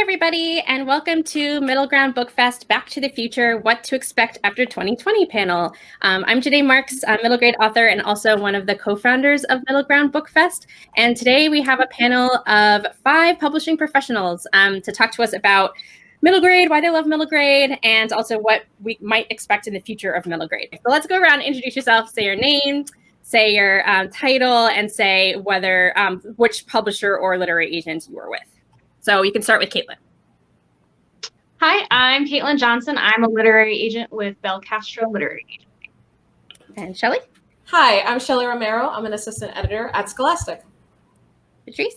everybody, and welcome to Middle Ground Book Fest Back to the Future, What to Expect After 2020 panel. I'm Janae Marks, a middle grade author and also one of the co-founders of Middle Ground Book Fest. And today we have a panel of 5 publishing professionals to talk to us about middle grade, why they love middle grade, and also what we might expect in the future of middle grade. So let's go around and introduce yourself, say your name, say your title, and say whether which publisher or literary agent you are with. So you can start with Kaitlyn. Hi, I'm Kaitlyn Johnson. I'm a literary agent with BelCastro Literary Agency. And Shelly? Hi, I'm Shelly Romero. I'm an assistant editor at Scholastic. Patrice?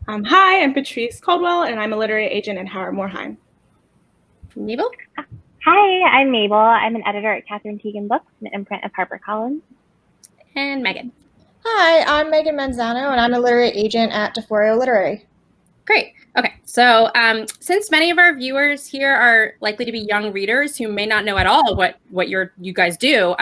Hi, I'm Patrice Caldwell, and I'm a literary agent at Howard Morhaim. Mabel? Hi, I'm Mabel. I'm an editor at Catherine Books, an imprint of HarperCollins. And Megan? Hi, I'm Megan Manzano, and I'm a literary agent at D4EO Literary. Great. Okay, so since many of our viewers here are likely to be young readers who may not know at all what you guys do,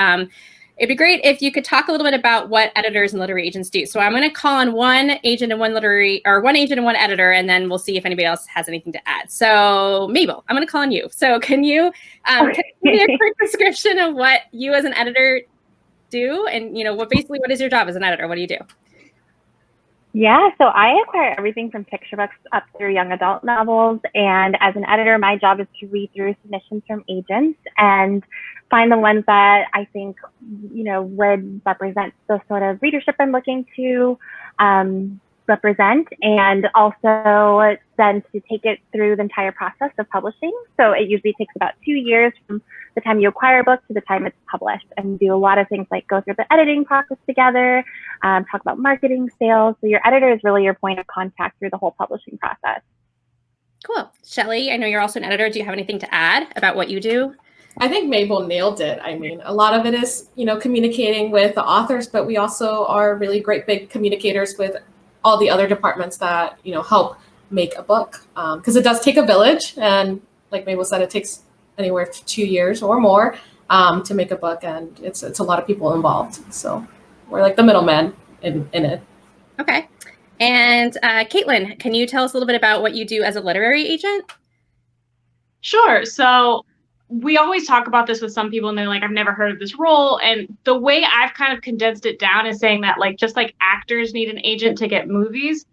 it'd be great if you could talk a little bit about what editors and literary agents do. So I'm going to call on one agent and one editor, and then we'll see if anybody else has anything to add. So Mabel, I'm going to call on you. So can you give me a quick description of what you as an editor do, and what is your job as an editor? What do you do? Yeah, so I acquire everything from picture books up through young adult novels. And as an editor, my job is to read through submissions from agents and find the ones that I think, would represent the sort of readership I'm looking to represent, and also then to take it through the entire process of publishing. So it usually takes about 2 years from the time you acquire a book to the time it's published, and do a lot of things like go through the editing process together, talk about marketing, sales. So your editor is really your point of contact through the whole publishing process. Cool. Shelly, I know you're also an editor. Do you have anything to add about what you do? I think Mabel nailed it. I mean, a lot of it is, communicating with the authors, but we also are really great big communicators with all the other departments that, help make a book. Because it does take a village. And like Mabel said, it takes anywhere to 2 years or more to make a book. And it's a lot of people involved. So we're like the middleman in it. Okay. And Kaitlyn, can you tell us a little bit about what you do as a literary agent? Sure. So we always talk about this with some people and they're like, I've never heard of this role. And the way I've kind of condensed it down is saying that just like actors need an agent to get movies,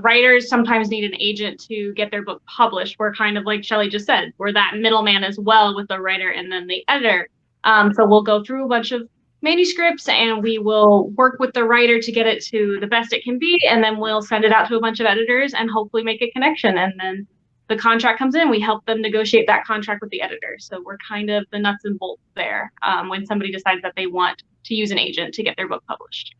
writers sometimes need an agent to get their book published. We're kind of like Shelly just said, we're that middleman as well with the writer and then the editor. So we'll go through a bunch of manuscripts and we will work with the writer to get it to the best it can be. And then we'll send it out to a bunch of editors and hopefully make a connection. And then the contract comes in, we help them negotiate that contract with the editor. So we're kind of the nuts and bolts there when somebody decides that they want to use an agent to get their book published.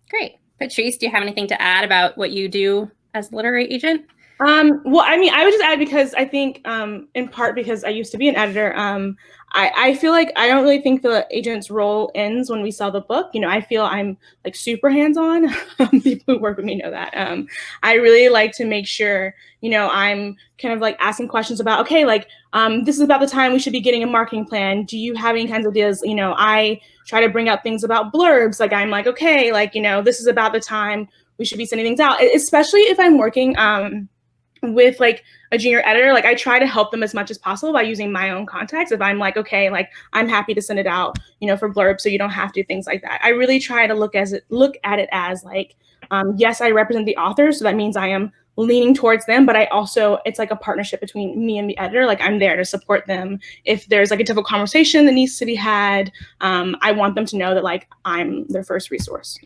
Great. Patrice, do you have anything to add about what you do as a literary agent? Well, I mean, I would just add because I think, in part because I used to be an editor, I feel like I don't really think the agent's role ends when we sell the book. I feel I'm like super hands-on. People who work with me know that. I really like to make sure, I'm kind of like asking questions about, okay, like, this is about the time we should be getting a marketing plan. Do you have any kinds of ideas? I try to bring up things about blurbs. Like, I'm like, okay, like, this is about the time we should be sending things out, especially if I'm working, with like a junior editor. Like I try to help them as much as possible by using my own contacts. If I'm like, okay, like I'm happy to send it out, for blurb, so you don't have to, things like that. I really try to look at it as like, yes, I represent the author, so that means I am leaning towards them, but it's like a partnership between me and the editor. Like I'm there to support them. If there's like a difficult conversation that needs to be had, I want them to know that like I'm their first resource,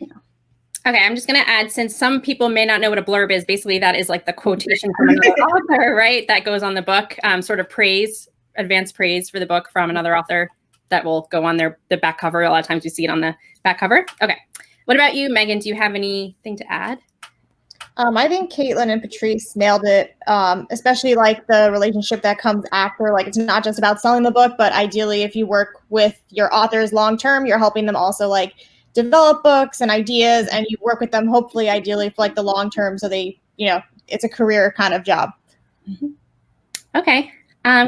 Okay, I'm just going to add, since some people may not know what a blurb is, basically that is like the quotation from another author, right? That goes on the book, sort of praise, advanced praise for the book from another author that will go on the back cover. A lot of times we see it on the back cover. Okay, what about you, Megan? Do you have anything to add? I think Kaitlyn and Patrice nailed it, especially like the relationship that comes after. Like it's not just about selling the book, but ideally if you work with your authors long-term, you're helping them also like develop books and ideas, and you work with them hopefully ideally for like the long term, so they it's a career kind of job. Okay,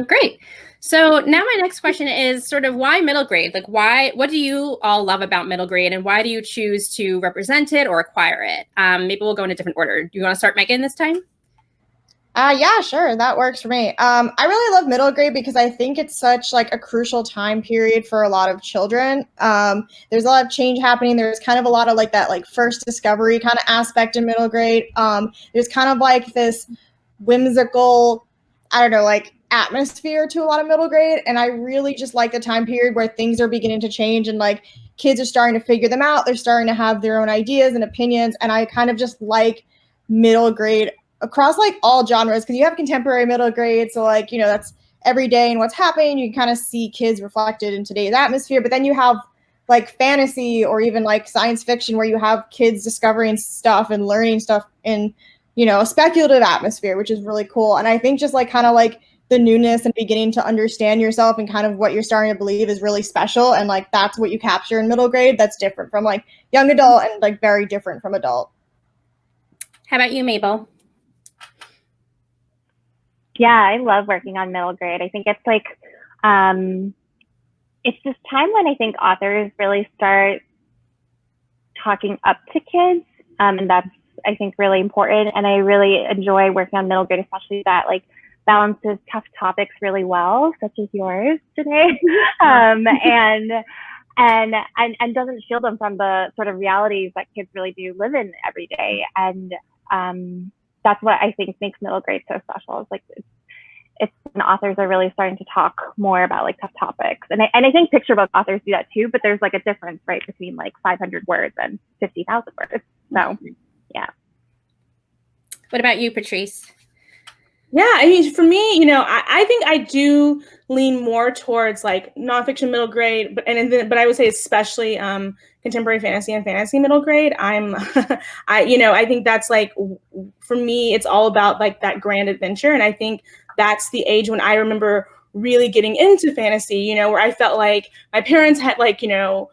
great. So now my next question is sort of why middle grade? Like what do you all love about middle grade, and why do you choose to represent it or acquire it? Maybe we'll go in a different order. Do you want to start, Megan, this time? Yeah, sure. That works for me. I really love middle grade because I think it's such like a crucial time period for a lot of children. There's a lot of change happening. There's kind of a lot of like that like first discovery kind of aspect in middle grade. There's kind of like this whimsical, I don't know, like atmosphere to a lot of middle grade. And I really just like the time period where things are beginning to change and like kids are starting to figure them out. They're starting to have their own ideas and opinions. And I kind of just like middle grade across like all genres, because you have contemporary middle grade, so like, you know, that's every day and what's happening. You can kind of see kids reflected in today's atmosphere, but then you have like fantasy or even like science fiction where you have kids discovering stuff and learning stuff in, you know, a speculative atmosphere, which is really cool. And I think just like kind of like the newness and beginning to understand yourself and kind of what you're starting to believe is really special, and like that's what you capture in middle grade. That's different from like young adult and like very different from adult. How about you, Mabel? Yeah, I love working on middle grade. I think it's like, it's this time when I think authors really start talking up to kids. And that's, I think, really important. And I really enjoy working on middle grade, especially that like balances tough topics really well, such as yours today. And doesn't shield them from the sort of realities that kids really do live in every day. And that's what I think makes middle grade so special. It's like it's when authors are really starting to talk more about like tough topics. And I think picture book authors do that too, but there's like a difference, right, between like 500 words and 50,000 words. So yeah. What about you, Patrice? Yeah, I mean, for me, you know, I think I do lean more towards like nonfiction middle grade, but I would say especially contemporary fantasy and fantasy middle grade. I think that's like, for me, it's all about like that grand adventure, and I think that's the age when I remember really getting into fantasy. You know, where I felt like my parents had like, you know,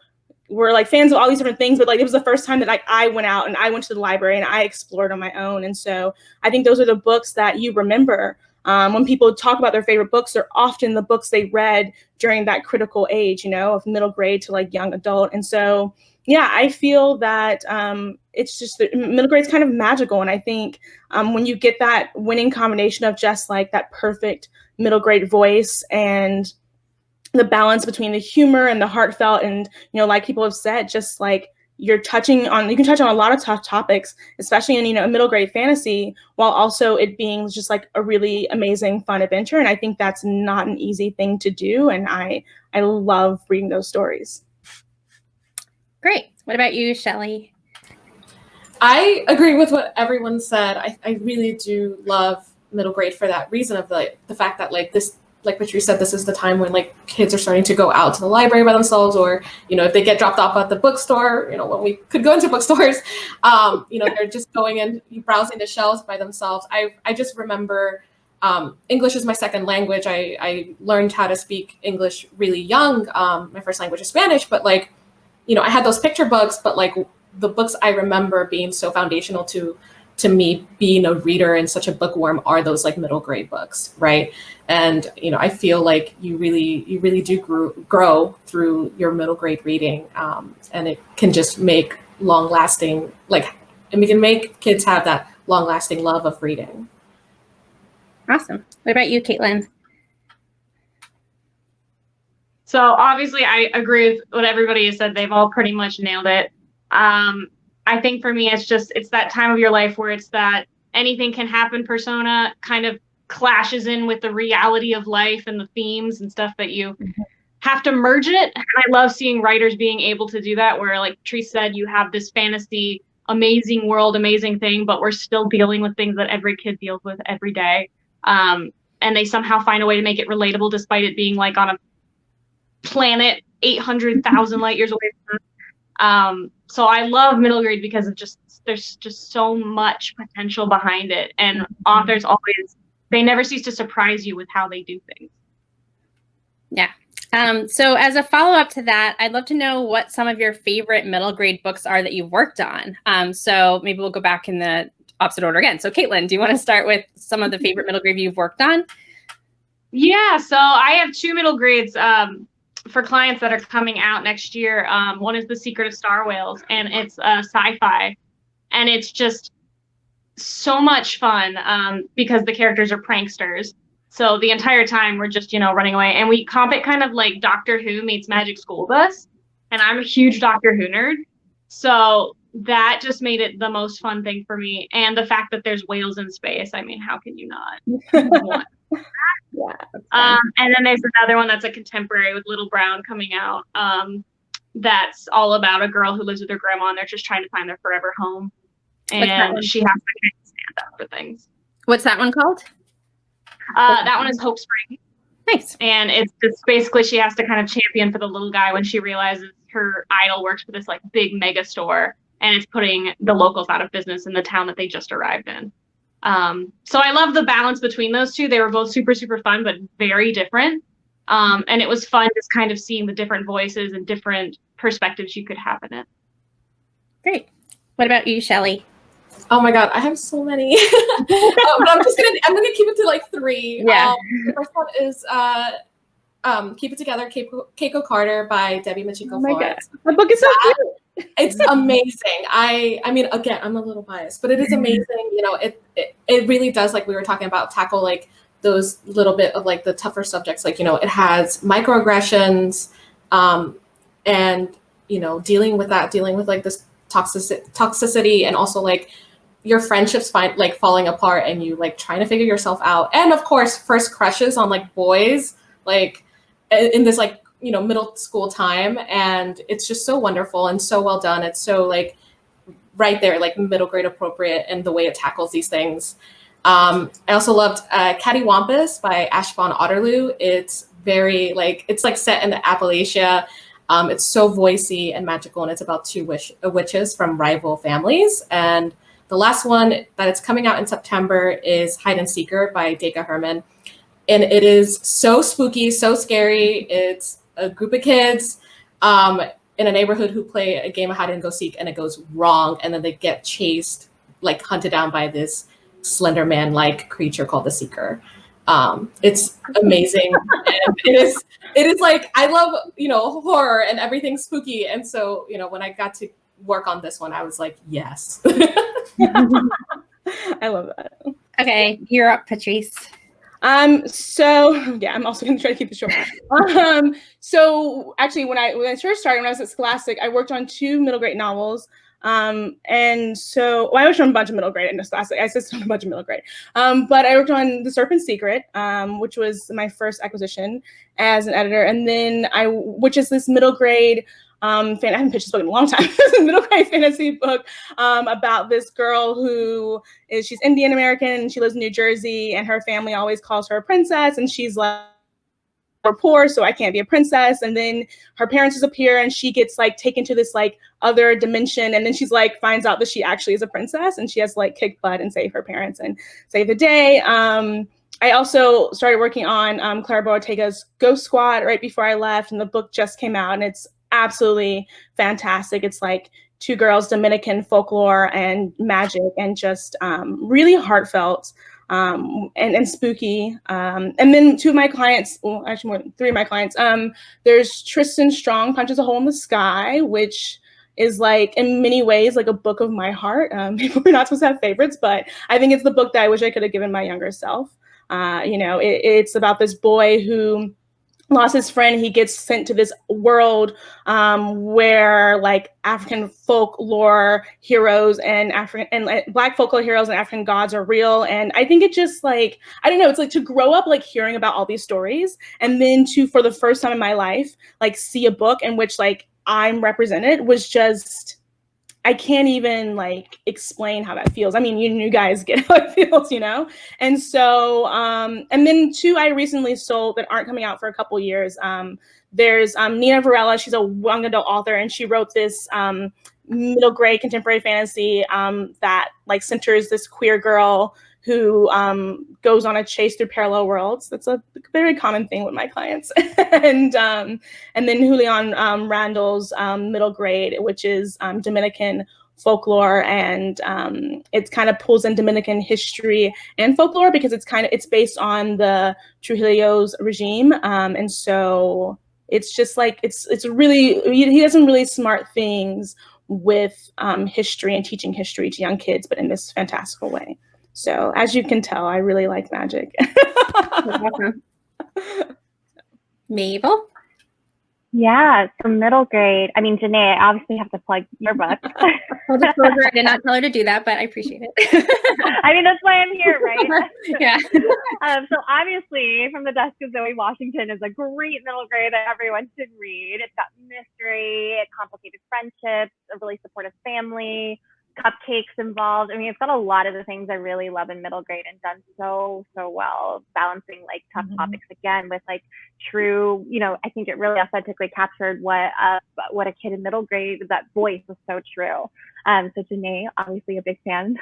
were like fans of all these different things, but like it was the first time that like I went out and I went to the library and I explored on my own. And so I think those are the books that you remember. When people talk about their favorite books, they're often the books they read during that critical age, you know, of middle grade to like young adult. And so, yeah, I feel that it's just middle grade's kind of magical. And I think when you get that winning combination of just like that perfect middle grade voice and the balance between the humor and the heartfelt, and, you know, like people have said, just like you can touch on a lot of tough topics, especially in, you know, middle grade fantasy, while also it being just like a really amazing, fun adventure. And I think that's not an easy thing to do. And I love reading those stories. Great. What about you, Shelly? I agree with what everyone said. I really do love middle grade for that reason of the fact that like this, like Patrice said, this is the time when like kids are starting to go out to the library by themselves, or, you know, if they get dropped off at the bookstore, you know, when we could go into bookstores, you know, they're just going and browsing the shelves by themselves. I just remember English is my second language. I learned how to speak English really young. My first language is Spanish, but like, you know, I had those picture books, but like the books I remember being so foundational to me being a reader and such a bookworm are those like middle grade books, right? And, you know, I feel like you really do grow through your middle grade reading, and it can just make long lasting, like, and we can make kids have that long lasting love of reading. Awesome. What about you, Kaitlyn? So obviously I agree with what everybody has said. They've all pretty much nailed it. I think for me, it's that time of your life where it's that anything can happen persona kind of clashes in with the reality of life and the themes and stuff that you have to merge it. And I love seeing writers being able to do that, where, like Patrice said, you have this fantasy, amazing world, amazing thing, but we're still dealing with things that every kid deals with every day. And they somehow find a way to make it relatable, despite it being like on a planet 800,000 light years away from us. So I love middle grade because of there's just so much potential behind it. And authors they never cease to surprise you with how they do things. Yeah. So as a follow-up to that, I'd love to know what some of your favorite middle grade books are that you've worked on. So maybe we'll go back in the opposite order again. So Kaitlyn, do you want to start with some of the favorite middle grade you've worked on? Yeah, so I have two middle grades for clients that are coming out next year. One is The Secret of Star Whales, and it's sci-fi, and it's just so much fun because the characters are pranksters. So the entire time we're just, running away. And we comp it kind of like Doctor Who meets Magic School Bus. And I'm a huge Doctor Who nerd. So that just made it the most fun thing for me. And the fact that there's whales in space. I mean, how can you not? Yeah. And then there's another one that's a contemporary with Little Brown coming out. That's all about a girl who lives with her grandma and they're just trying to find their forever home. And she has to stand up for things. What's that one called? That one is Hope Spring. Nice. And it's basically she has to kind of champion for the little guy when she realizes her idol works for this like big mega store and it's putting the locals out of business in the town that they just arrived in. So I love the balance between those two. They were both super, super fun, but very different. And it was fun just kind of seeing the different voices and different perspectives you could have in it. Great. What about you, Shelly? Oh my God, I have so many. But I'm gonna keep it to like 3. Yeah. The first one is Keep It Together, Keiko Carter by Debbie Machiko. Oh my God. The book is so cute. It's amazing. I mean, again, I'm a little biased, but it is amazing. It really does, like we were talking about, tackle like those little bit of like the tougher subjects. Like, it has microaggressions, and dealing with like this toxicity, and also like your friendships falling apart, and you like trying to figure yourself out, and of course first crushes on like boys, like in this like middle school time, and it's just so wonderful and so well done. It's so like right there, like middle grade appropriate, and the way it tackles these things. I also loved Cattywampus by Ashvon Otterloo. It's very like, it's like set in the Appalachia. It's so voicey and magical, and it's about 2 witches from rival families. And the last one that it's coming out in September is Hide and Seeker by Deka Herman. And it is so spooky, so scary. It's a group of kids in a neighborhood who play a game of hide and go seek, and it goes wrong. And then they get chased, like hunted down by this Slender Man-like creature called the Seeker. It's amazing. And it is like, I love, horror and everything spooky. And so, when I got to work on this one, I was like, yes. I love that. Okay, you're up, Patrice. So yeah, I'm also gonna try to keep it short. So actually when I first started, when I was at Scholastic, I worked on 2 middle grade novels. And so I worked on a bunch of middle grade in Scholastic. I assisted on a bunch of middle grade. But I worked on The Serpent's Secret, which was my first acquisition as an editor. And then which is this middle grade I haven't pitched this book in a long time. It's a middle grade fantasy book about this girl she's Indian American, and she lives in New Jersey, and her family always calls her a princess, and she's like, we're poor, so I can't be a princess. And then her parents disappear, and she gets like taken to this like other dimension, and then she's like finds out that she actually is a princess, and she has to like kick butt and save her parents and save the day. I also started working on Clara Boatega's Ghost Squad right before I left, and the book just came out, and it's absolutely fantastic. It's like 2 girls, Dominican folklore and magic, and just really heartfelt and spooky. And then 2 of my clients, well, actually more than 3 of my clients, there's Tristan Strong Punches a Hole in the Sky, which is like in many ways like a book of my heart. People are not supposed to have favorites, but I think it's the book that I wish I could have given my younger self. It's about this boy who lost his friend. He gets sent to this world where like African folklore heroes and Black folklore heroes and African gods are real. And I think it just like, I don't know, it's like to grow up like hearing about all these stories, and then to, for the first time in my life, like see a book in which like I'm represented was just, I can't even like explain how that feels. I mean, you guys get how it feels, And so, and then 2 I recently sold that aren't coming out for a couple years. There's Nina Varela. She's a young adult author, and she wrote this middle grade contemporary fantasy that like centers this queer girl who goes on a chase through parallel worlds. That's a very common thing with my clients. And then Julian Randall's middle grade, which is Dominican folklore, and it kind of pulls in Dominican history and folklore because it's based on the Trujillo's regime, and so it's just like it's really, he does some really smart things with history and teaching history to young kids, but in this fantastical way. So as you can tell, I really like magic. Mabel? Yeah, so middle grade. I mean, Janae, I obviously have to plug your book. Full disclosure, I did not tell her to do that, but I appreciate it. I mean, that's why I'm here, right? Yeah. So obviously, From the Desk of Zoe Washington is a great middle grade that everyone should read. It's got mystery, complicated friendships, a really supportive family, cupcakes involved. I mean, it's got a lot of the things I really love in middle grade and done so well, balancing like tough topics again with like true, I think it really authentically captured what a kid in middle grade, that voice was so true. So Janae, obviously a big fan.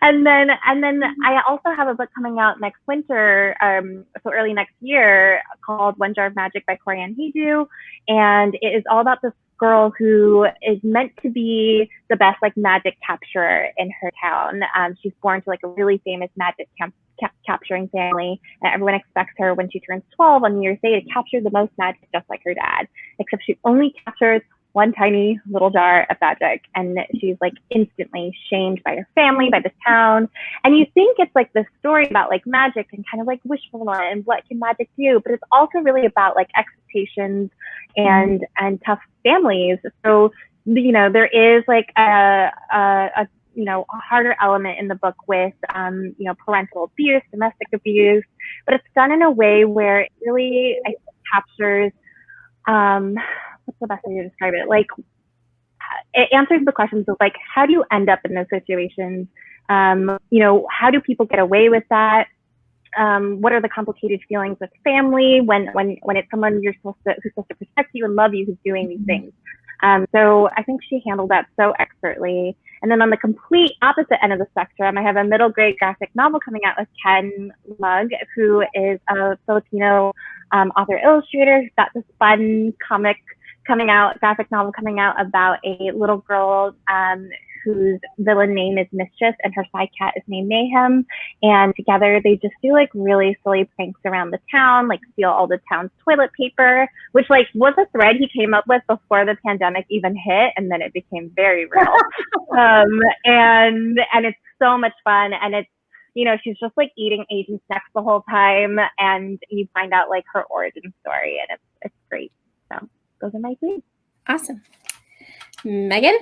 and then I also have a book coming out next winter, so early next year, called One Jar of Magic by Corianne Haydu. And it is all about this girl who is meant to be the best like magic capturer in her town. She's born to like a really famous magic capturing family, and everyone expects her when she turns 12 on New Year's Day to capture the most magic just like her dad, except she only captures one tiny little jar of magic, and she's like instantly shamed by her family, by the town. And you think it's like this story about like magic and kind of like wishfulness and what can magic do, but it's also really about like expectations and tough families. So there is like a harder element in the book with parental abuse, domestic abuse, but it's done in a way where it really captures what's the best way to describe it? Like, it answers the questions of like, how do you end up in those situations? How do people get away with that? What are the complicated feelings with family when it's someone who's supposed to protect you and love you who's doing these things? So I think she handled that so expertly. And then on the complete opposite end of the spectrum, I have a middle grade graphic novel coming out with Ken Mugg, who is a Filipino author illustrator. He's got this fun graphic novel coming out about a little girl whose villain name is Mischief and her side cat is named Mayhem. And together they just do like really silly pranks around the town, like steal all the town's toilet paper, which like was a thread he came up with before the pandemic even hit, and then it became very real. And it's so much fun, and it's she's just like eating Asian snacks the whole time, and you find out like her origin story, and it's great. So those are my three. Awesome. Megan?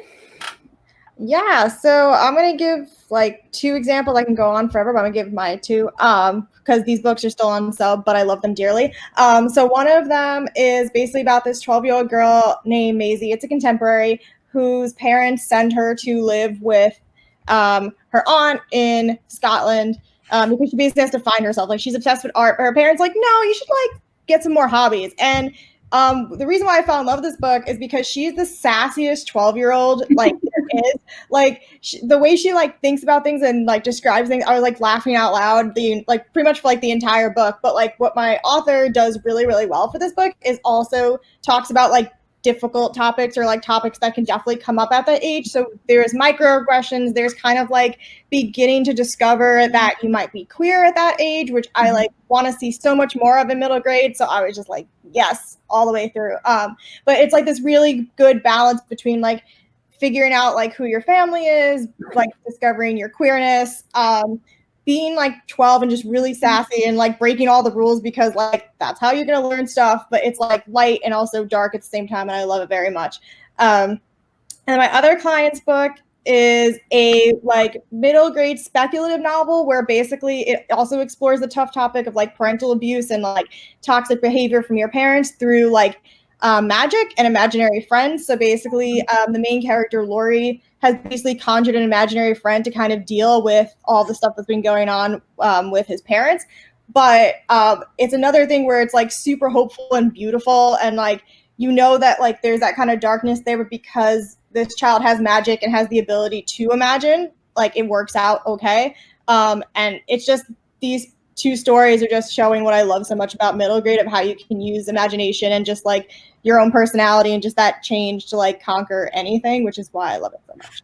Yeah, so I'm going to give like two examples. I can go on forever, but I'm going to give my two because these books are still on sub, but I love them dearly. So one of them is basically about this 12-year-old girl named Maisie. It's a contemporary whose parents send her to live with her aunt in Scotland because she basically has to find herself. Like, she's obsessed with art, but her parents like, no, you should like get some more hobbies. And the reason why I fell in love with this book is because she's the sassiest 12-year-old like there is. Like the way she like thinks about things and like describes things, I was like laughing out loud like pretty much for like the entire book. But like what my author does really, really well for this book is also talks about like difficult topics or like topics that can definitely come up at that age. So there's microaggressions, there's kind of like beginning to discover that you might be queer at that age, which I like want to see so much more of in middle grade. So I was just like, yes, all the way through. But it's like this really good balance between like figuring out like who your family is, like discovering your queerness, being like 12 and just really sassy and like breaking all the rules because like that's how you're gonna learn stuff. But it's like light and also dark at the same time, and I love it very much. And my other client's book is a like middle grade speculative novel where basically it also explores the tough topic of like parental abuse and like toxic behavior from your parents through like magic and imaginary friends. So basically the main character, Lori, has basically conjured an imaginary friend to kind of deal with all the stuff that's been going on with his parents. But it's another thing where it's like super hopeful and beautiful, and like that like there's that kind of darkness there, but because this child has magic and has the ability to imagine, like it works out okay. And it's just these two stories are just showing what I love so much about middle grade, of how you can use imagination and just like your own personality and just that change to like conquer anything, which is why I love it so much.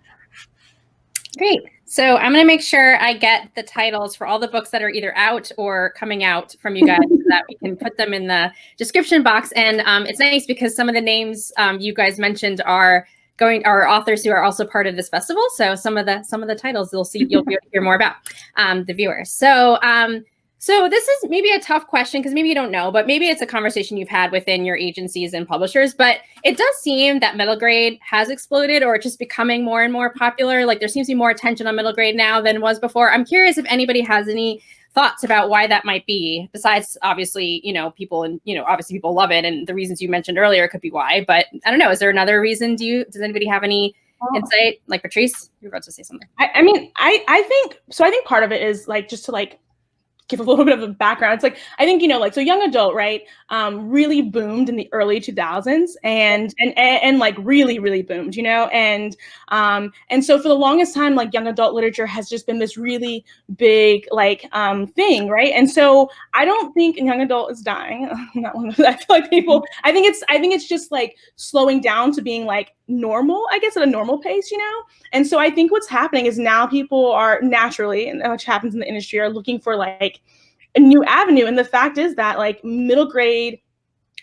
Great. So I'm going to make sure I get the titles for all the books that are either out or coming out from you guys so that we can put them in the description box. And it's nice because some of the names you guys mentioned are are authors who are also part of this festival. So some of the titles you'll be able to hear more about, the viewers. So this is maybe a tough question because maybe you don't know, but maybe it's a conversation you've had within your agencies and publishers. But it does seem that middle grade has exploded, or it's just becoming more and more popular. Like there seems to be more attention on middle grade now than was before. I'm curious if anybody has any thoughts about why that might be, besides obviously, people, and obviously people love it, and the reasons you mentioned earlier could be why. But I don't know. Is there another reason? Does anybody have any insight? Like Patrice, you're about to say something. I think part of it is like just to like give a little bit of a background. It's like, I think, so young adult, right, really boomed in the early 2000s and like really, really boomed, and so for the longest time, like young adult literature has just been this really big, like, thing, right? And so I don't think young adult is dying. I feel like I think it's just like slowing down to being like normal, I guess, at a normal pace, And so I think what's happening is now people are naturally, and which happens in the industry, are looking for like a new avenue. And the fact is that like middle grade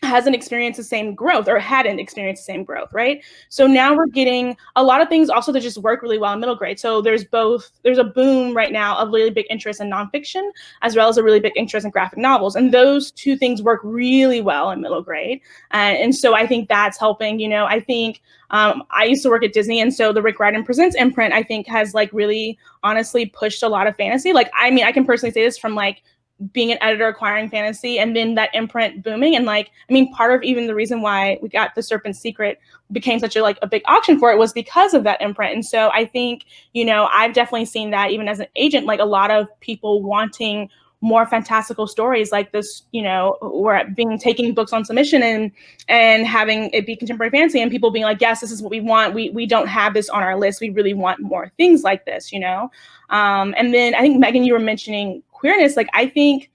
hasn't experienced the same growth, or hadn't experienced the same growth, right? So now we're getting a lot of things also that just work really well in middle grade. So there's a boom right now of really big interest in nonfiction, as well as a really big interest in graphic novels. And those two things work really well in middle grade. And so I think that's helping, I think I used to work at Disney. And so the Rick Riordan Presents imprint, I think, has like really honestly pushed a lot of fantasy. Like, I mean, I can personally say this from like being an editor acquiring fantasy and then that imprint booming. And like, I mean, part of even the reason why we got The Serpent's Secret became such a big auction for it was because of that imprint. And so I think, I've definitely seen that even as an agent, like a lot of people wanting more fantastical stories like this, we're taking books on submission and having it be contemporary fantasy, and people being like, yes, this is what we want. We don't have this on our list. We really want more things like this, And then I think, Megan, you were mentioning queerness. Like, I think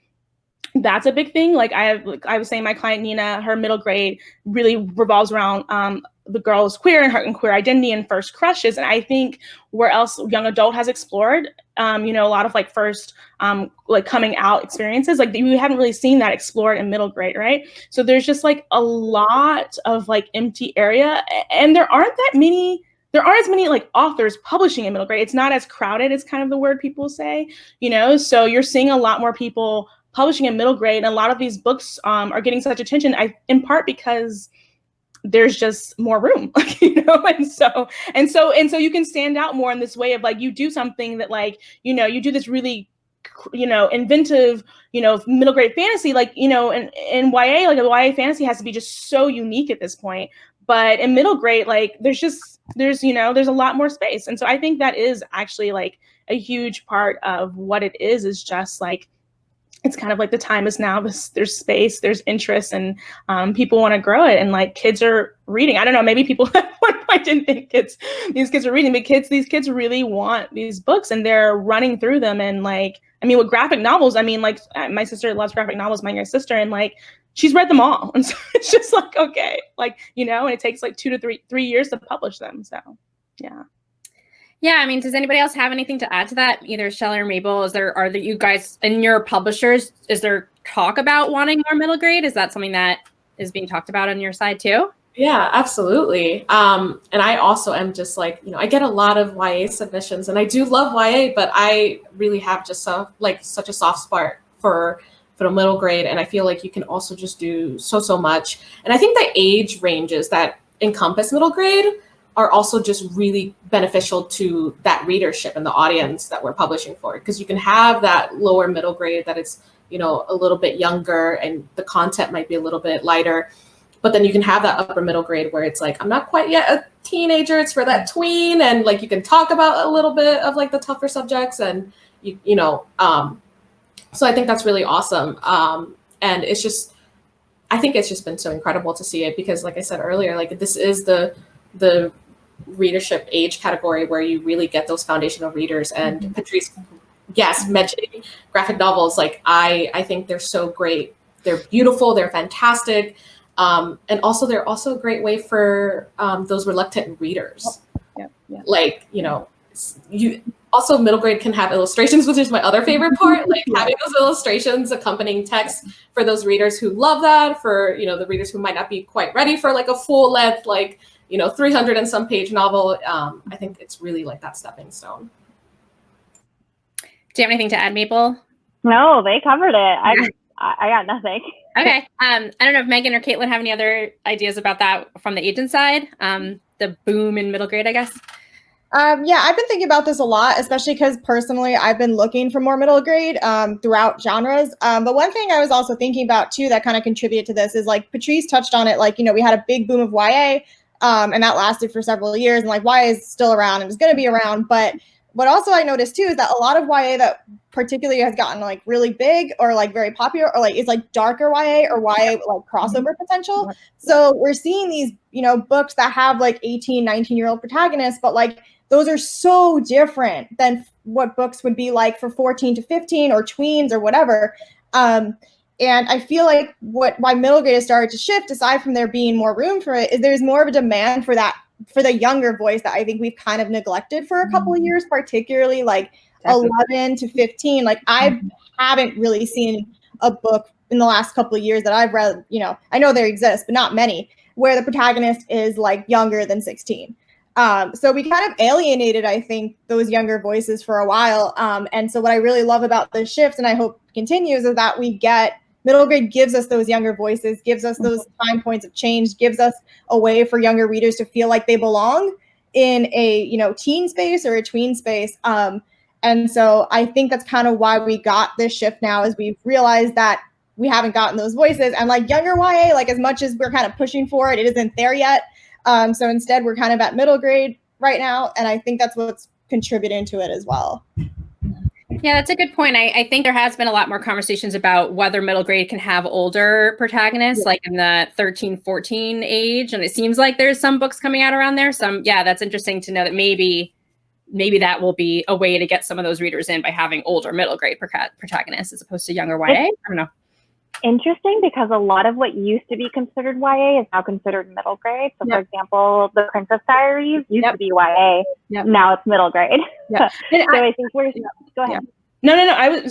that's a big thing. Like I was saying, my client Nina, her middle grade really revolves around the girl is queer and her queer identity and first crushes. And I think where else young adult has explored, a lot of like first like coming out experiences, like we haven't really seen that explored in middle grade, right? So there's just like a lot of like empty area, and there aren't as many like authors publishing in middle grade. It's not as crowded, is kind of the word people say, so you're seeing a lot more people publishing in middle grade, and a lot of these books are getting such attention, in part because there's just more room, and so you can stand out more in this way of like, you do something that like, you do this really, inventive, middle grade fantasy, like, in YA, like a YA fantasy has to be just so unique at this point. But in middle grade, like there's a lot more space. And so I think that is actually like a huge part of what it is just like, it's kind of like the time is now. There's space, there's interest, and people want to grow it. And like kids are reading. I don't know, maybe people at one point didn't think these kids are reading, but these kids really want these books, and they're running through them. And like, I mean, with graphic novels, I mean, like my sister loves graphic novels, my younger sister, and like she's read them all. And so it's just like, okay, like, and it takes like 2 to 3 years to publish them. So yeah. Yeah, I mean, does anybody else have anything to add to that? Either Shelly or Mabel, are you guys and your publishers, is there talk about wanting more middle grade? Is that something that is being talked about on your side too? Yeah, absolutely. And I also am just like, I get a lot of YA submissions, and I do love YA, but I really have just such a soft spot for the middle grade. And I feel like you can also just do so much. And I think the age ranges that encompass middle grade are also just really beneficial to that readership and the audience that we're publishing for, because you can have that lower middle grade that it's, a little bit younger and the content might be a little bit lighter, but then you can have that upper middle grade where it's like, I'm not quite yet a teenager, it's for that tween, and like you can talk about a little bit of like the tougher subjects, and so I think that's really awesome. And I think it's just been so incredible to see it, because like I said earlier, like this is the readership age category where you really get those foundational readers. And Patrice, yes, mentioning graphic novels, like I think they're so great. They're beautiful, they're fantastic. And also they're also a great way for those reluctant readers. Yeah. Like, you also middle grade can have illustrations, which is my other favorite part, like having those illustrations accompanying text for those readers who love that, for, the readers who might not be quite ready for like a full length, like, 300 and some page novel, I think it's really like that stepping stone. Do you have anything to add, Mabel? No, they covered it. I got nothing. Okay. I don't know if Megan or Kaitlyn have any other ideas about that from the agent side. The boom in middle grade, I guess. Yeah, I've been thinking about this a lot, especially because personally I've been looking for more middle grade throughout genres. But one thing I was also thinking about too that kind of contributed to this is like Patrice touched on it. Like, we had a big boom of YA and that lasted for several years, and like YA is still around and is going to be around. But what also I noticed too is that a lot of YA that particularly has gotten like really big or like very popular or like is like darker YA or YA with like crossover potential. So we're seeing these, books that have like 18, 19-year-old protagonists, but like those are so different than what books would be like for 14 to 15 or tweens or whatever. And I feel like why middle grade has started to shift, aside from there being more room for it, is there's more of a demand for that, for the younger voice that I think we've kind of neglected for a couple of years, particularly like 11 to 15. Like I haven't really seen a book in the last couple of years that I've read, I know there exists, but not many, where the protagonist is like younger than 16. So we kind of alienated, I think, those younger voices for a while. And so what I really love about this shift, and I hope continues, is that middle grade gives us those younger voices, gives us those time points of change, gives us a way for younger readers to feel like they belong in a, teen space or a tween space. And so I think that's kind of why we got this shift now, is we've realized that we haven't gotten those voices. And like younger YA, like as much as we're kind of pushing for it, it isn't there yet. So instead, we're kind of at middle grade right now. And I think that's what's contributing to it as well. Yeah, that's a good point. I think there has been a lot more conversations about whether middle grade can have older protagonists, like in the 13, 14 age. And it seems like there's some books coming out around there. That's interesting to know that maybe that will be a way to get some of those readers in by having older middle grade protagonists as opposed to younger YA. I don't know. Interesting, because a lot of what used to be considered YA is now considered middle grade. So, for example, the Princess Diaries used to be YA. Now it's middle grade. So I think we're go ahead. No.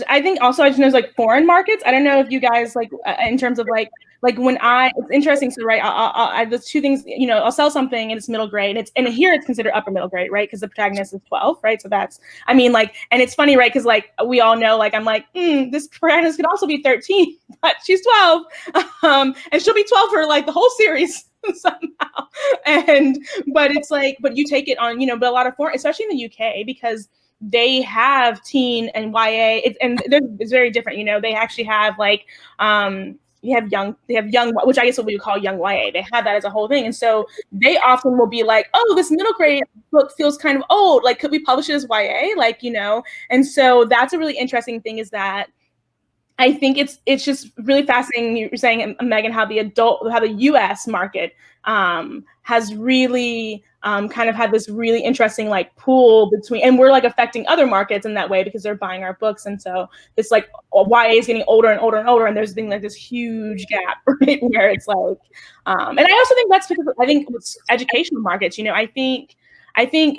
I think also I just know like foreign markets. I don't know if you guys like in terms of like when it's interesting. So right, I there's two things. I'll sell something and it's middle grade. And here it's considered upper middle grade, right? Because the protagonist is 12, right? So that's and it's funny, right? Because like we all know, like I'm like this protagonist could also be 13, but she's 12, and she'll be 12 for like the whole series. Somehow, but it's like, but you take it on, but a lot of foreign, especially in the UK, because they have teen and YA, it's very different. They actually have like, they have young, which I guess what we would call young YA. They have that as a whole thing, and so they often will be like, oh, this middle grade book feels kind of old. Like, could we publish it as YA? Like, and so that's a really interesting thing, is that I think it's just really fascinating. You were saying, Megan, how the U.S. market has really kind of had this really interesting like pool between, and we're like affecting other markets in that way because they're buying our books, and so it's like YA is getting older and older and older, and there's been like this huge gap, right, where it's like, and I also think that's because I think with educational markets, I think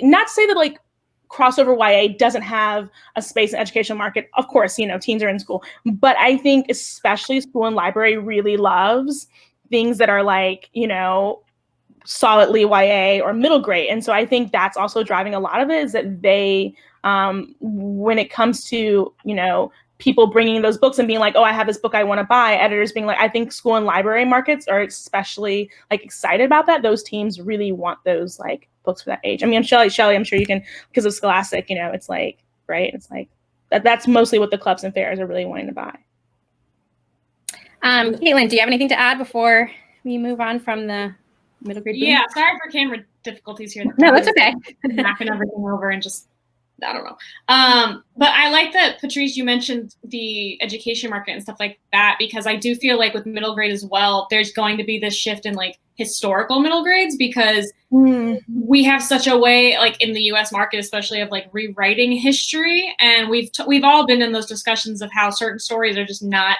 not to say that like crossover YA doesn't have a space in educational market. Of course, teens are in school, but I think especially school and library really loves things that are like, solidly YA or middle grade. And so I think that's also driving a lot of it, is that they, when it comes to, people bringing those books and being like, oh, I have this book I want to buy, editors being like, I think school and library markets are especially like excited about that. Those teams really want those like books for that age. I mean, Shelly, I'm sure you can, because of Scholastic, it's like, right. It's like, that's mostly what the clubs and fairs are really wanting to buy. Kaitlyn, do you have anything to add before we move on from the middle grade boom? Yeah, sorry for camera difficulties here. No, that's okay. Knocking everything over and just, I don't know. But I like that, Patrice, you mentioned the education market and stuff like that, because I do feel like with middle grade as well, there's going to be this shift in like historical middle grades, because we have such a way, like in the US market, especially, of like rewriting history. And we've all been in those discussions of how certain stories are just not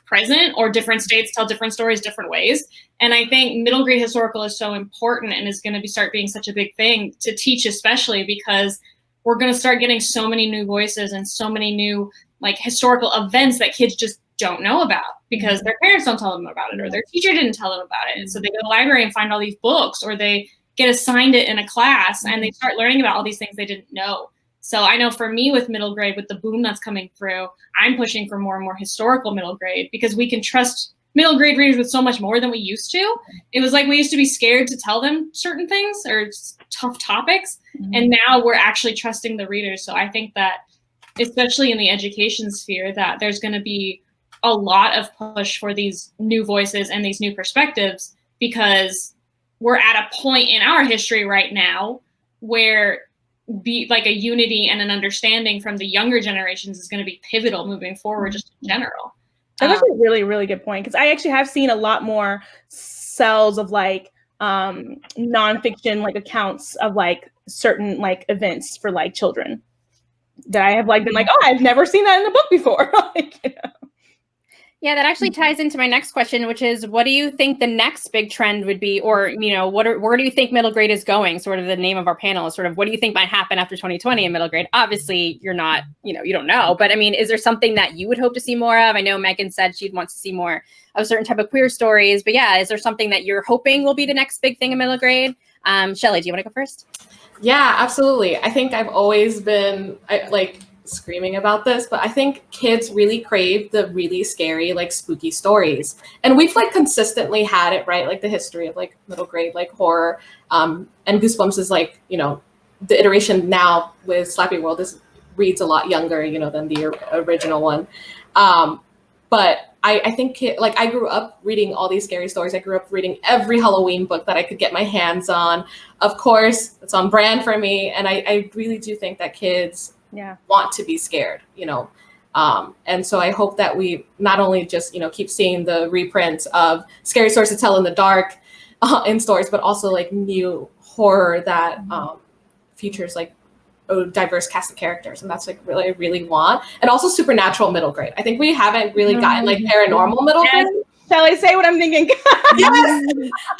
present, or different states tell different stories different ways. And I think middle grade historical is so important and is going to start being such a big thing to teach, especially because we're going to start getting so many new voices and so many new like historical events that kids just don't know about because their parents don't tell them about it, or their teacher didn't tell them about it. And so they go to the library and find all these books, or they get assigned it in a class and they start learning about all these things they didn't know. So I know for me with middle grade, with the boom that's coming through, I'm pushing for more and more historical middle grade because we can trust middle grade readers with so much more than we used to. It was like we used to be scared to tell them certain things or tough topics. And now we're actually trusting the readers. So I think that, especially in the education sphere, that there's going to be a lot of push for these new voices and these new perspectives, because we're at a point in our history right now where like a unity and an understanding from the younger generations is going to be pivotal moving forward, just in general. That's actually a really, really good point, because I actually have seen a lot more cells of like nonfiction like accounts of like certain like events for like children that I have like been like, oh, I've never seen that in a book before. Like, you know. Yeah, that actually ties into my next question, which is, what do you think the next big trend would be? Or, you know, where do you think middle grade is going? Sort of the name of our panel is sort of, what do you think might happen after 2020 in middle grade? Obviously, you're not, you know, you don't know. But I mean, is there something that you would hope to see more of? I know Megan said she'd want to see more of certain type of queer stories. But yeah, is there something that you're hoping will be the next big thing in middle grade? Shelly, do you want to go first? Yeah, absolutely. I think I've always been screaming about this, but I think kids really crave the really scary, like spooky stories. And we've like consistently had it, right? Like the history of like middle grade, like horror. And Goosebumps is like, you know, the iteration now with Slappy World reads a lot younger, you know, than the original one. But I think I grew up reading all these scary stories. I grew up reading every Halloween book that I could get my hands on. Of course, it's on brand for me. And I really do think that kids want to be scared, you know. And so I hope that we not only just, you know, keep seeing the reprints of scary stories to tell in the dark in stores, but also like new horror that features like a diverse cast of characters. And that's like really, I really want. And also supernatural middle grade. I think we haven't really gotten like paranormal middle grade. Shall I say what I'm thinking? Yes.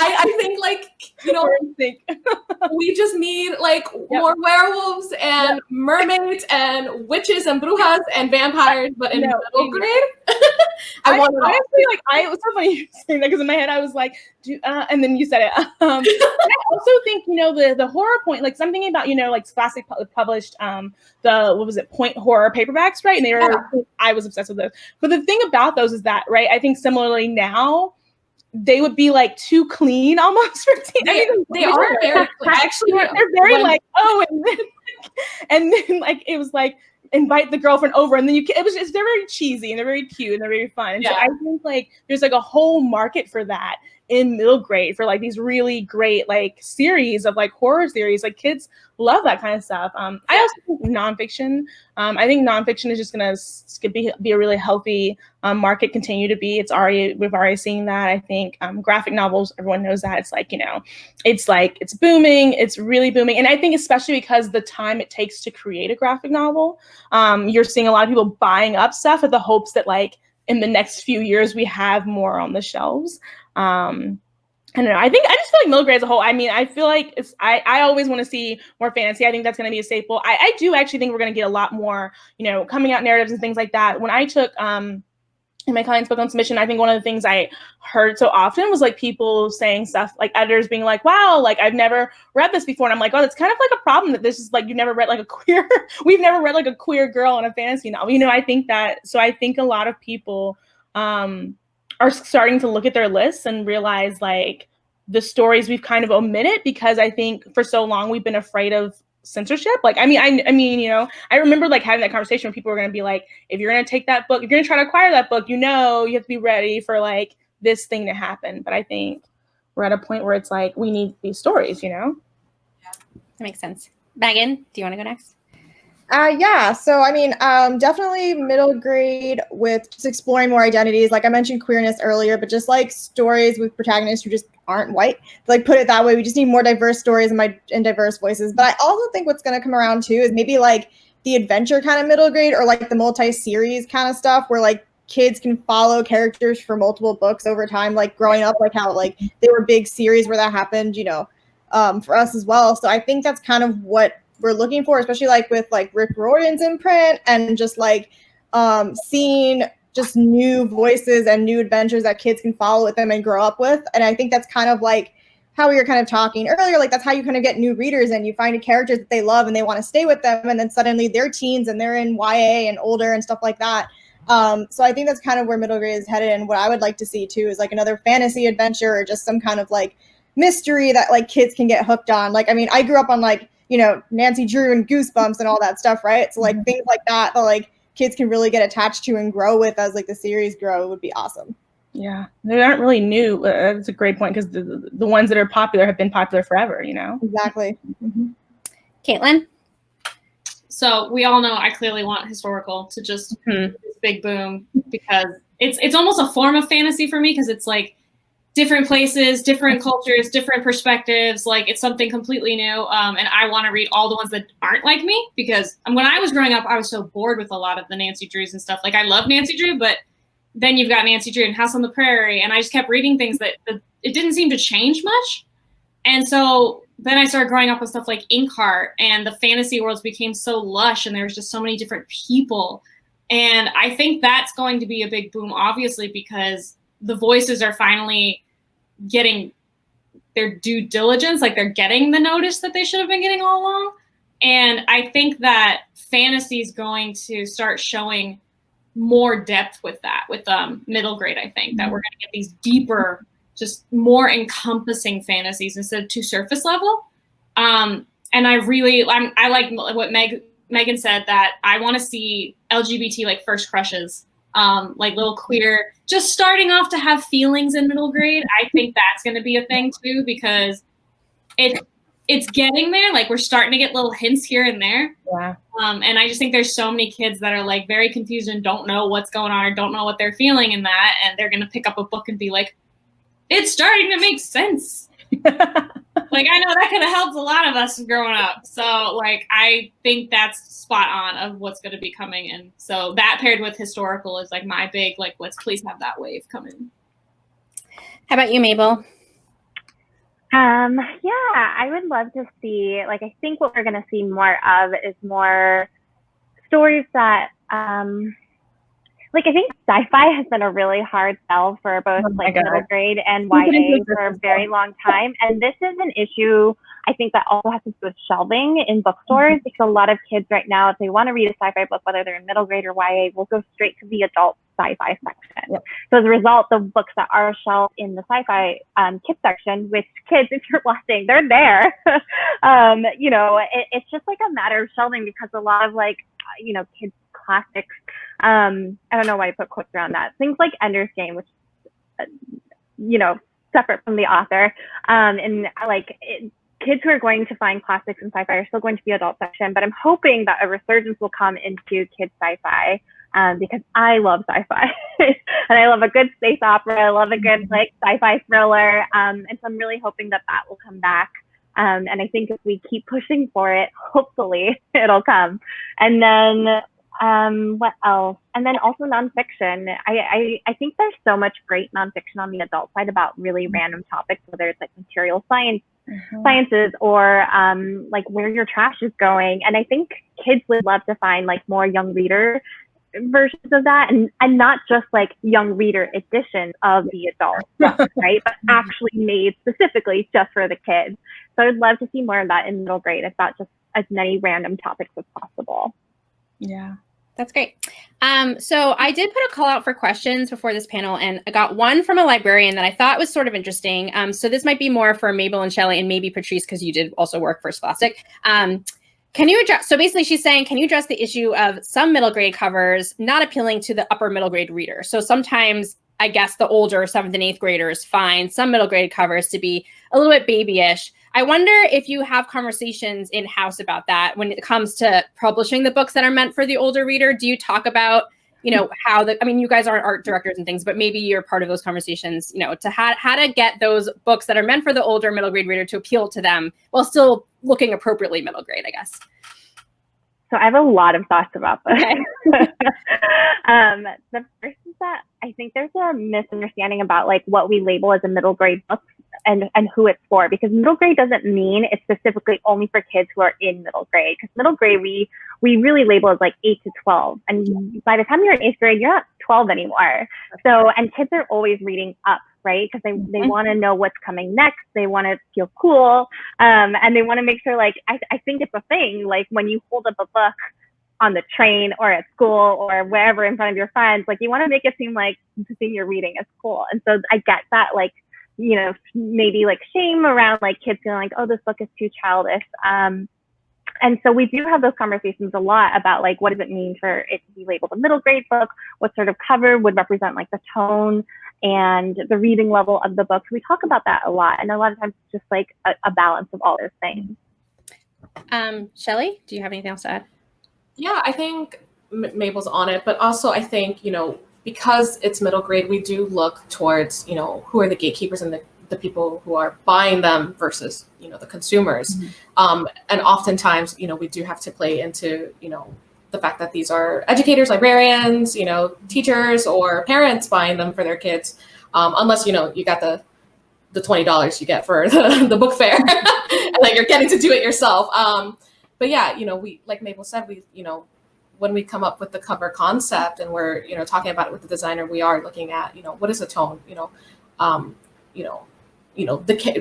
I think like, you know, we just need like more werewolves and mermaids and witches and brujas and vampires, but in middle grade. I want to honestly, like, it was so funny saying that, because in my head I was like, and then you said it. I also think, you know, the horror point, like something about, you know, like Scholastic published point horror paperbacks, right? And they were, I was obsessed with those. But the thing about those is that, right, I think similarly now, they would be like too clean almost for teenagers. They are very actually they're very like, oh, and then like it was like, invite the girlfriend over, and then they're very cheesy and they're very cute and they're very fun. And so I think like there's like a whole market for that in middle grade, for like these really great like series of like horror series. Like kids love that kind of stuff. I also think nonfiction. I think nonfiction is just gonna be a really healthy market, continue to be. We've already seen that. I think graphic novels, everyone knows that. It's like, you know, it's booming. It's really booming. And I think especially because the time it takes to create a graphic novel, you're seeing a lot of people buying up stuff with the hopes that like in the next few years we have more on the shelves. I don't know. I just feel like middle grade as a whole, I mean, I feel like I always want to see more fantasy. I think that's going to be a staple. I do actually think we're going to get a lot more, you know, coming out narratives and things like that. When I took in my client's book on submission, I think one of the things I heard so often was like people saying stuff, like editors being like, wow, like I've never read this before. And I'm like, oh, that's kind of like a problem that this is like, you've never read like we've never read like a queer girl in a fantasy novel. You know, I think a lot of people are starting to look at their lists and realize like the stories we've kind of omitted, because I think for so long we've been afraid of censorship. Like, I mean, you know, I remember like having that conversation when people were going to be like, if you're going to take that book, if you're going to try to acquire that book, you know, you have to be ready for like this thing to happen. But I think we're at a point where it's like, we need these stories, you know? Yeah, that makes sense. Megan, do you want to go next? Yeah, so I mean, definitely middle grade with just exploring more identities. Like I mentioned queerness earlier, but just like stories with protagonists who just aren't white. Like put it that way, we just need more diverse stories and diverse voices. But I also think what's going to come around too is maybe like the adventure kind of middle grade, or like the multi-series kind of stuff where like kids can follow characters for multiple books over time, like growing up, like how like they were big series where that happened, you know, for us as well. So I think that's kind of what we're looking for, especially like with like Rick Riordan's imprint, and just like seeing just new voices and new adventures that kids can follow with them and grow up with. And I think that's kind of like how we were kind of talking earlier, like that's how you kind of get new readers and you find a character that they love and they want to stay with them. And then suddenly they're teens and they're in YA and older and stuff like that. So I think that's kind of where middle grade is headed. And what I would like to see too is like another fantasy adventure or just some kind of like mystery that like kids can get hooked on. Like, I mean, I grew up on like, you know, Nancy Drew and Goosebumps and all that stuff, right? So like things like that like kids can really get attached to and grow with as like the series grow would be awesome. Yeah, they aren't really new. That's a great point because the ones that are popular have been popular forever, you know? Exactly. Kaitlyn? So we all know I clearly want historical to just this big boom because it's almost a form of fantasy for me because it's like different places, different cultures, different perspectives. Like it's something completely new. And I want to read all the ones that aren't like me because when I was growing up, I was so bored with a lot of the Nancy Drews and stuff. Like I love Nancy Drew, but then you've got Nancy Drew and House on the Prairie. And I just kept reading things that it didn't seem to change much. And so then I started growing up with stuff like Inkheart and the fantasy worlds became so lush and there was just so many different people. And I think that's going to be a big boom, obviously, because the voices are finally getting their due diligence, like they're getting the notice that they should have been getting all along. And I think that fantasy is going to start showing more depth with that, with middle grade. I think that we're going to get these deeper, just more encompassing fantasies instead of too surface level. And I like what Megan said, that I want to see LGBT like first crushes, like little queer, just starting off to have feelings in middle grade. I think that's going to be a thing too, because it's getting there. Like we're starting to get little hints here and there. Yeah. And I just think there's so many kids that are like very confused and don't know what's going on or don't know what they're feeling in that. And they're going to pick up a book and be like, it's starting to make sense. Like, I know that could have helped a lot of us growing up. So like, I think that's spot on of what's going to be coming. And so that paired with historical is like my big, like, let's please have that wave come in. How about you, Mabel? Yeah, I would love to see, like, I think what we're going to see more of is more stories that, like, I think sci-fi has been a really hard sell for both middle grade and YA for a very long time. And this is an issue, I think, that also has to do with shelving in bookstores, because a lot of kids right now, if they want to read a sci-fi book, whether they're in middle grade or YA, will go straight to the adult sci-fi section. Yep. So as a result, the books that are shelved in the sci-fi kids section, which kids, if you're watching, they're there. You know, it's just like a matter of shelving, because a lot of like, you know, kids classics, I don't know why I put quotes around that. Things like Ender's Game, which, you know, separate from the author, and like kids who are going to find classics in sci-fi are still going to be adult section, but I'm hoping that a resurgence will come into kids sci-fi, because I love sci-fi and I love a good space opera. I love a good like sci-fi thriller. And so I'm really hoping that that will come back. And I think if we keep pushing for it, hopefully it'll come. And then what else? And then also nonfiction. I think there's so much great nonfiction on the adult side about really random topics, whether it's like material sciences or like where your trash is going. And I think kids would love to find like more young reader versions of that, and not just like young reader editions of the adult book, right? But actually made specifically just for the kids. So I'd love to see more of that in middle grade, if not just as many random topics as possible. Yeah. That's great. So I did put a call out for questions before this panel, and I got one from a librarian that I thought was sort of interesting. So this might be more for Mabel and Shelly and maybe Patrice, because you did also work for Scholastic. Can you address, so basically she's saying, can you address the issue of some middle grade covers not appealing to the upper middle grade reader? So sometimes I guess the older 7th and 8th graders find some middle grade covers to be a little bit babyish. I wonder if you have conversations in-house about that when it comes to publishing the books that are meant for the older reader. Do you talk about, you know, how I mean, you guys aren't art directors and things, but maybe you're part of those conversations, you know, to how to get those books that are meant for the older middle grade reader to appeal to them while still looking appropriately middle grade, I guess. So I have a lot of thoughts about this. Okay. The first is that I think there's a misunderstanding about like what we label as a middle grade book and who it's for, because middle grade doesn't mean it's specifically only for kids who are in middle grade. Because middle grade, we really label as like 8 to 12. And by the time you're in 8th grade, you're not 12 anymore. So, and kids are always reading up right? Because they want to know what's coming next. They want to feel cool. And they want to make sure, like, I think it's a thing, like when you hold up a book on the train or at school or wherever in front of your friends, like you want to make it seem like the thing you're reading is cool. And so I get that, like, you know, maybe like shame around like kids feeling like, oh, this book is too childish. And so we do have those conversations a lot about like, what does it mean for it to be labeled a middle grade book? What sort of cover would represent like the tone and the reading level of the book? We talk about that a lot. And a lot of times it's just like a balance of all those things. Shelly, do you have anything else to add? Yeah, I think Mabel's on it, but also I think, you know, because it's middle grade, we do look towards, you know, who are the gatekeepers and the people who are buying them versus, you know, the consumers. And oftentimes, you know, we do have to play into, you know, the fact that these are educators, librarians, you know, teachers or parents buying them for their kids. Unless, you know, you got the $20 you get for the book fair and like you're getting to do it yourself. But yeah, you know, we, like Mabel said, we, you know, when we come up with the cover concept and we're, you know, talking about it with the designer, we are looking at, you know, what is the tone,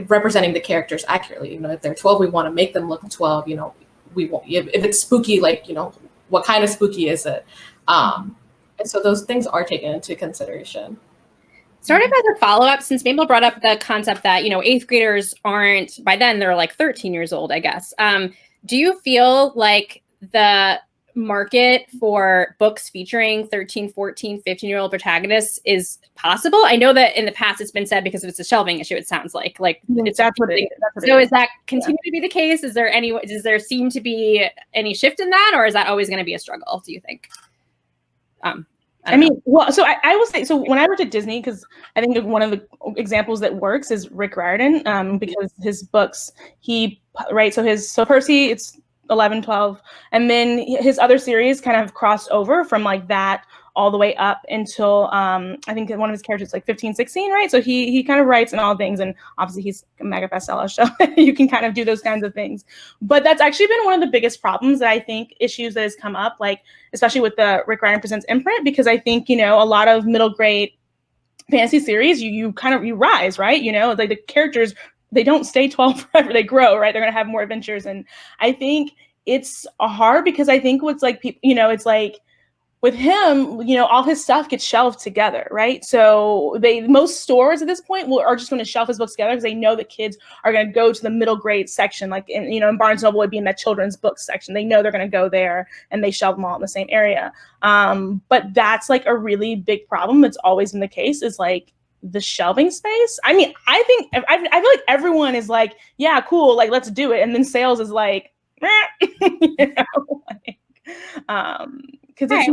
representing the characters accurately. You know, if they're 12, we want to make them look 12. You know, we won't. If it's spooky, like, you know, what kind of spooky is it? And so those things are taken into consideration. Sort of as a follow-up, since Mabel brought up the concept that, you know, 8th graders aren't, by then they're like 13 years old, I guess. Do you feel like the market for books featuring 13, 14, 15-year-old protagonists is possible? I know that in the past it's been said because it's a shelving issue, it sounds like it's that's what it is. So is that continue to be the case? Is there does there seem to be any shift in that, or is that always going to be a struggle, do you think? I mean, well, so I will say, so when I worked at Disney, because I think one of the examples that works is Rick Riordan, because his books, so Percy, it's 11, 12, and then his other series kind of crossed over from like that all the way up until I think one of his characters is like 15, 16, right? So he kind of writes in all things, and obviously he's a mega bestseller, so you can kind of do those kinds of things. But that's actually been one of the biggest problems that I think issues that has come up, like especially with the Rick Riordan Presents imprint, because I think, you know, a lot of middle grade fantasy series, you rise, right? You know, like the characters, they don't stay 12 forever, they grow, right? They're gonna have more adventures. And I think it's hard because I think what's like people, you know, it's like with him, you know, all his stuff gets shelved together, right? So most stores at this point are just going to shelf his books together because they know that kids are going to go to the middle grade section, like in, you know, in Barnes & Noble would be in that children's books section. They know they're going to go there, and they shelve them all in the same area. But that's like a really big problem that's always been the case, is like the shelving space. I mean, I feel like everyone is like, yeah, cool, like let's do it, and then sales is like, you know, like, because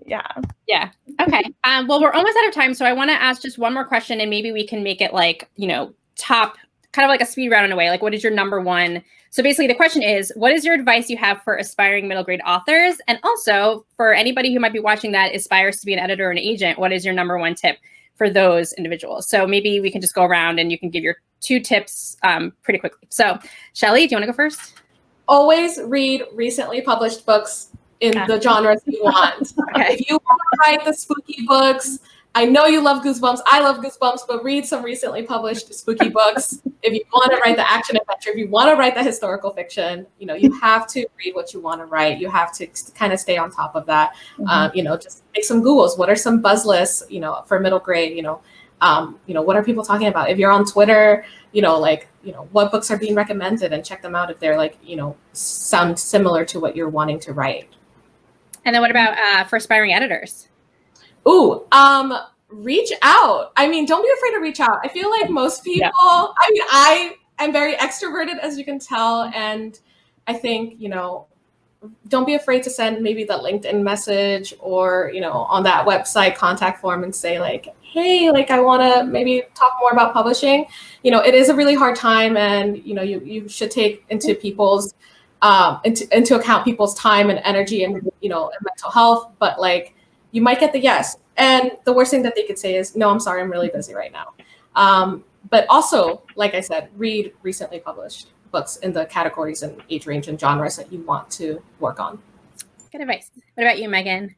yeah. Okay. Well, we're almost out of time, so I want to ask just one more question, and maybe we can make it like, you know, top, kind of like a speed round in a way. Like, what is your number one? So basically, the question is, what is your advice you have for aspiring middle grade authors, and also for anybody who might be watching that aspires to be an editor or an agent? What is your number one tip for those individuals? So maybe we can just go around and you can give your 2 tips pretty quickly. So, Shelly, do you want to go first? Always read recently published books in the genres you want. Okay. If you want to write the spooky books, I know you love Goosebumps. I love Goosebumps, but read some recently published spooky books. If you want to write the action adventure, if you want to write the historical fiction, you know, you have to read what you want to write. You have to kind of stay on top of that. You know, just make some Googles. What are some buzz lists, you know, for middle grade? You know, what are people talking about? If you're on Twitter, you know, like, you know, what books are being recommended, and check them out if they're like, you know, sound similar to what you're wanting to write. And then what about for aspiring editors? Ooh, reach out. I mean, don't be afraid to reach out. I feel like most people, I mean, I am very extroverted, as you can tell. And I think, you know, don't be afraid to send maybe the LinkedIn message or, you know, on that website contact form and say like, hey, like I want to maybe talk more about publishing. You know, it is a really hard time, and, you know, you should take into people's into account people's time and energy and, you know, and mental health, but like you might get the yes. And the worst thing that they could say is, no, I'm sorry, I'm really busy right now. But also, like I said, read recently published books in the categories and age range and genres that you want to work on. Good advice. What about you, Megan?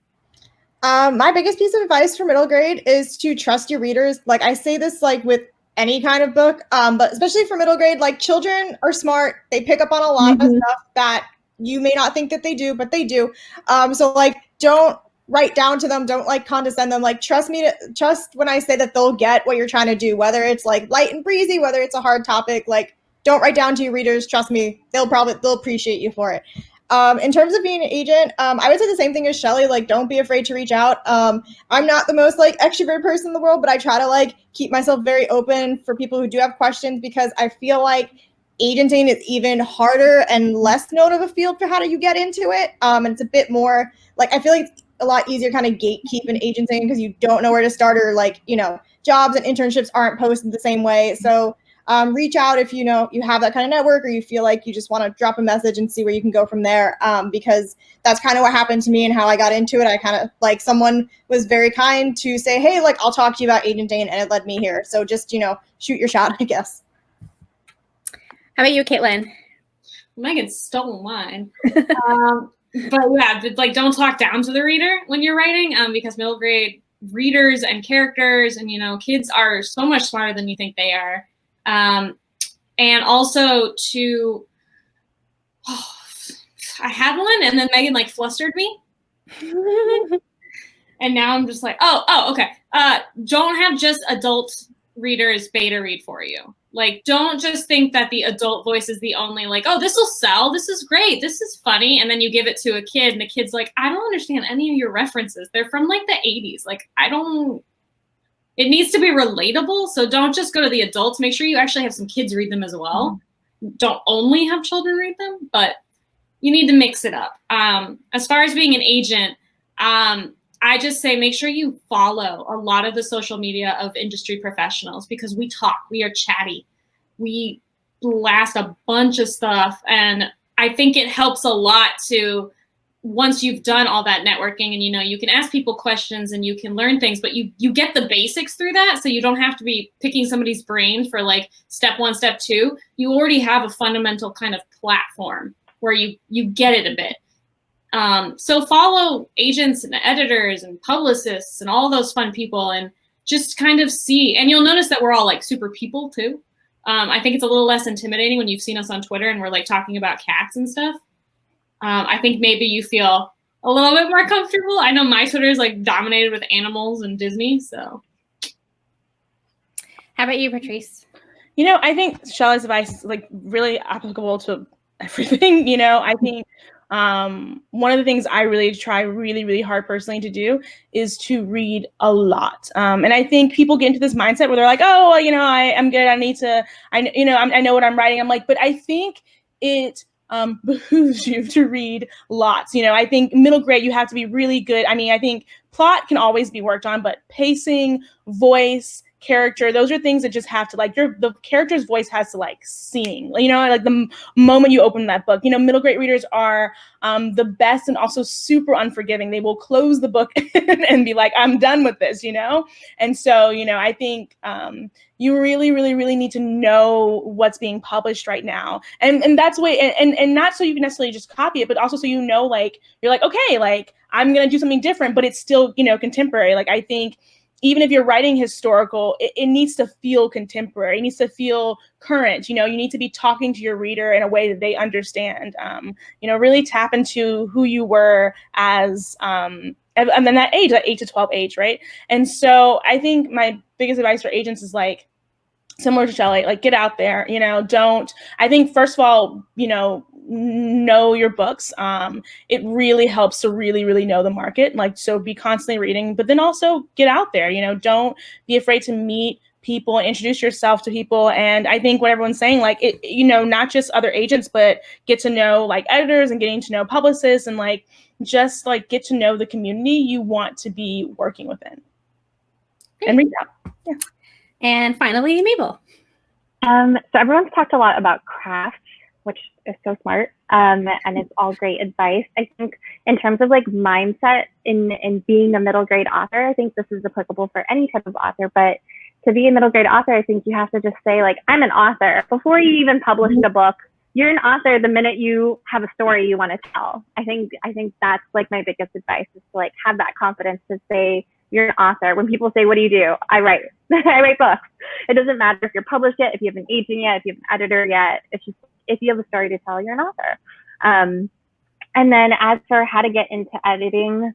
My biggest piece of advice for middle grade is to trust your readers. Like I say this like with any kind of book, but especially for middle grade, like children are smart. They pick up on a lot of stuff that you may not think that they do, but they do. So like don't write down to them, don't like condescend them. Like trust when I say that they'll get what you're trying to do, whether it's like light and breezy, whether it's a hard topic. Like don't write down to your readers. Trust me, they'll appreciate you for it. In terms of being an agent, I would say the same thing as Shelly. Like, don't be afraid to reach out. I'm not the most like extrovert person in the world, but I try to like keep myself very open for people who do have questions, because I feel like agenting is even harder and less known of a field for how do you get into it. And it's a bit more like, I feel like it's a lot easier kind of gatekeep in agenting because you don't know where to start, or like, you know, jobs and internships aren't posted the same way. So reach out if you know you have that kind of network, or you feel like you just want to drop a message and see where you can go from there. Because that's kind of what happened to me and how I got into it. I kind of like, someone was very kind to say, hey, like I'll talk to you about agenting, and it led me here. So just, you know, shoot your shot, I guess. How about you, Kaitlyn? Megan stole mine. But yeah, like don't talk down to the reader when you're writing, because middle grade readers and characters and, you know, kids are so much smarter than you think they are. And also to, I had one and then Megan like flustered me. And now I'm just like, oh, okay. Don't have just adult readers beta read for you. Like, don't just think that the adult voice is the only like, oh, this will sell. This is great. This is funny. And then you give it to a kid and the kid's like, I don't understand any of your references. They're from like the 80s. Like, it needs to be relatable. So don't just go to the adults. Make sure you actually have some kids read them as well. Don't only have children read them, but you need to mix it up. As far as being an agent, I just say make sure you follow a lot of the social media of industry professionals, because we talk, we are chatty, we blast a bunch of stuff. And I think it helps a lot to, once you've done all that networking and, you know, you can ask people questions and you can learn things, but you get the basics through that. So you don't have to be picking somebody's brain for like step 1, step 2. You already have a fundamental kind of platform where you get it a bit. So follow agents and editors and publicists and all those fun people and just kind of see, and you'll notice that we're all like super people too. I think it's a little less intimidating when you've seen us on Twitter and we're like talking about cats and stuff. I think maybe you feel a little bit more comfortable. I know my Twitter is like dominated with animals and Disney, so. How about you, Patrice? You know, I think Shelly's advice is like really applicable to everything. You know, I think one of the things I really try really hard personally to do is to read a lot. And I think people get into this mindset where they're like, oh, well, you know, I'm good. I know what I'm writing. I'm like, but I think it behooves you to read lots. You know, I think middle grade, you have to be really good. I mean, I think plot can always be worked on, but pacing, voice, character, those are things that just have to like, the character's voice has to like sing, you know, like the moment you open that book. You know, middle grade readers are the best and also super unforgiving. They will close the book and be like, I'm done with this, you know? And so, you know, I think you really need to know what's being published right now. And that's the way, and not so you can necessarily just copy it, but also so you know, like, you're like, okay, like I'm gonna do something different, but it's still, you know, contemporary. Like I think even if you're writing historical, it needs to feel contemporary. It needs to feel current. You know, you need to be talking to your reader in a way that they understand. You know, really tap into who you were as, and then that age, that 8 to 12 age, right? And so I think my biggest advice for agents is like, similar to Shelly, like get out there, you know, I think first of all, you know your books. It really helps to really know the market. Like, so be constantly reading, but then also get out there, you know, don't be afraid to meet people and introduce yourself to people. And I think what everyone's saying, like, it, you know, not just other agents, but get to know like editors and getting to know publicists and like, just like get to know the community you want to be working within. Great. And reach out. Yeah. And finally, Mabel. So everyone's talked a lot about craft, which is so smart, and it's all great advice. I think in terms of like mindset in being a middle grade author, I think this is applicable for any type of author, but to be a middle grade author, I think you have to just say like, I'm an author. Before you even published a book, you're an author the minute you have a story you want to tell. I think that's like my biggest advice is to like have that confidence to say you're an author. When people say, what do you do? I write. I write books. It doesn't matter if you're published yet, if you have an agent yet, if you have an editor yet. It's just, if you have a story to tell, you're an author. And then as for how to get into editing,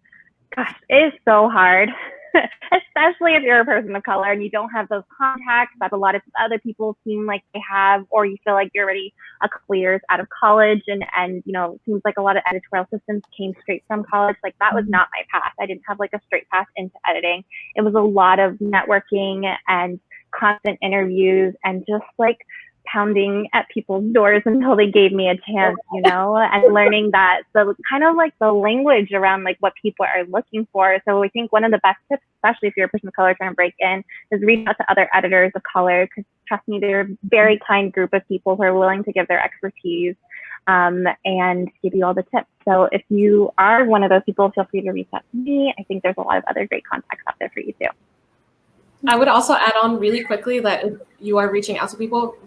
gosh, it is so hard, especially if you're a person of color and you don't have those contacts that a lot of other people seem like they have, or you feel like you're already a couple years out of college and you know, it seems like a lot of editorial systems came straight from college. Like that was not my path. I didn't have like a straight path into editing. It was a lot of networking and constant interviews and just like pounding at people's doors until they gave me a chance, you know, and learning that the kind of like the language around like what people are looking for. So I think one of the best tips, especially if you're a person of color trying to break in, is reach out to other editors of color, because trust me, they're a very kind group of people who are willing to give their expertise and give you all the tips. So if you are one of those people, feel free to reach out to me. I think there's a lot of other great contacts out there for you too. I would also add on really quickly that if you are reaching out to people,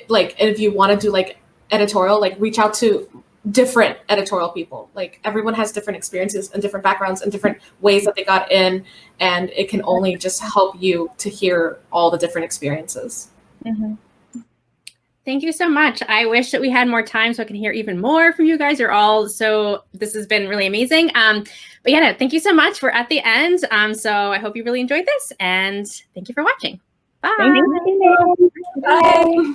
like if you want to do like editorial, like reach out to different editorial people. Like everyone has different experiences and different backgrounds and different ways that they got in, and it can only just help you to hear all the different experiences. Mm-hmm. Thank you so much. I wish that we had more time so I can hear even more from you guys. You're all this has been really amazing. But yeah, no, thank you so much. We're at the end. So I hope you really enjoyed this, and thank you for watching. Bye. Thank you. Bye.